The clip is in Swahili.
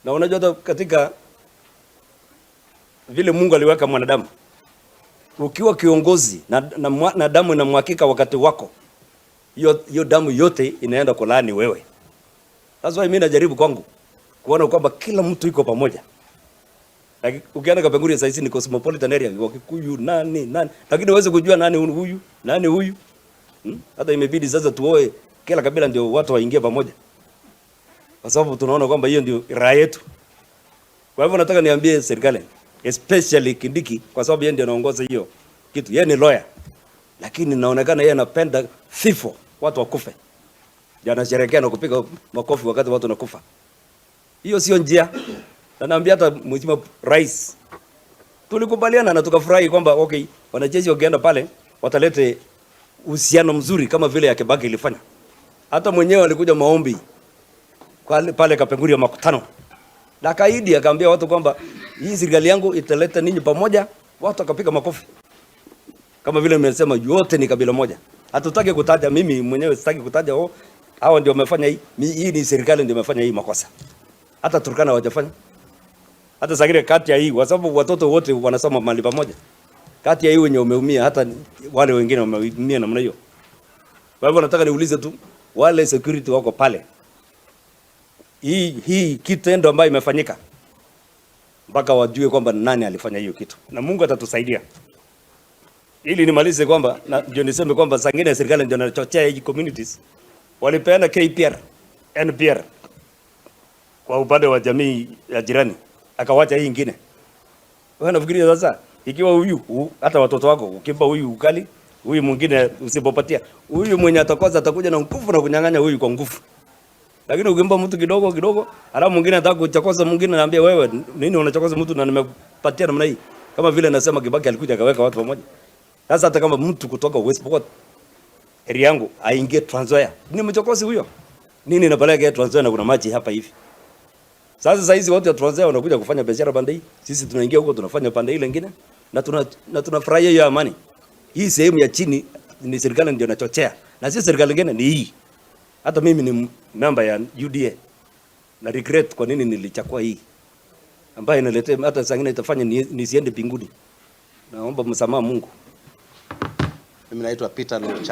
Na unajua hata katika vile Mungu aliweka mwanadamu, ukiwa kiongozi na damu inamwakika wakati wako, hiyo damu yote inaenda kulaani wewe. Sasa mimi najaribu kwangu kuona kwamba kila mtu iko pamoja. Lakini ukienda Kapenguria sasa, ni cosmopolitan area, Wakikuyu nani, lakini uweze kujua nani huyu. Hata imebidi sasa tuoe kila kabila ndio watu waingie pamoja, kwa sababu tunaona kwamba hiyo ndio raha yetu. Kwa hivyo nataka niambie serikali, especially Kindiki, kwa sababu yeye ndio anaongoza hiyo kitu. Yeye ni lawyer, lakini inaonekana yeye anapenda vifo, watu wakufe. Anasherehekea na kupiga makofi wakati watu wanakufa. Hiyo sio njia. Na naambia hata Mheshimiwa Rais, tulikubaliana na tukafurahi kwamba okay, wanajeshi wakienda pale watalete uhusiano mzuri kama vile ya Kibaki ilifanya. Hata mwenyewe alikuja maombi pale Kapenguria makutano. Na kaidi akaambia watu kwamba hii serikali yangu italeta ninyi pamoja, watu wakapiga makofi. Kama vile nimesema yote ni kabila moja. Hatutaki kutaja, mimi mwenyewe sitaki kutaja hao ndio wamefanya hii. Hii ni serikali ndio imefanya hii makosa. Hata Turkana hawajafanya. Hata Sagire kati ya hii, kwa sababu watoto wote wanasoma mahali pamoja. Kati ya hii wenye umeumia, hata wale wengine wameumia namna hiyo. Kwa hivyo nataka niulize tu wale security wako pale, hii kitendo ambayo imefanyika, mpaka wajue kwamba nani alifanya hiyo kitu, na Mungu atatusaidia. Ili nimalize kwamba ndio niseme kwamba sangine serikali ndio inachochea hii communities. Walipeana KPR, NPR kwa upande wa jamii ya jirani, akawacha hii nyingine. Wewe unafikiria sasa ikiwa huyu hata watoto wako ukimpa huyu ukali, huyu mwingine usipopatia, huyu mwenye atakosa atakuja na nguvu na kunyang'anya huyu kwa nguvu. Lakini ukimpa mtu kidogo kidogo, alafu mwingine ataka kuchokoza mwingine, anaambia wewe nini unachokoza mtu na nimepatia namna hii. Kama vile nasema Kibaki alikuja akaweka watu pamoja. Sasa hata kama mtu kutoka West Pokot area yangu aingie Trans Nzoia, ni mchokozi huyo. Nini inapeleka Trans Nzoia na kuna maji hapa hivi? Sasa hizi watu wa Trans Nzoia wanakuja kufanya biashara pande hii. Sisi tunaingia huko tunafanya pande ile nyingine na tunafurahia hiyo amani. Hii sehemu ya chini ni serikali ndio inachochea. Na sisi serikali nyingine ni hii. Hata mimi ni member ya UDA. Na regret kwa nini nilichukua hii. Ambayo inaletea hata sangine itafanya nisiende mbinguni. Naomba msamaha Mungu. Mimi naitwa Peter Lucha.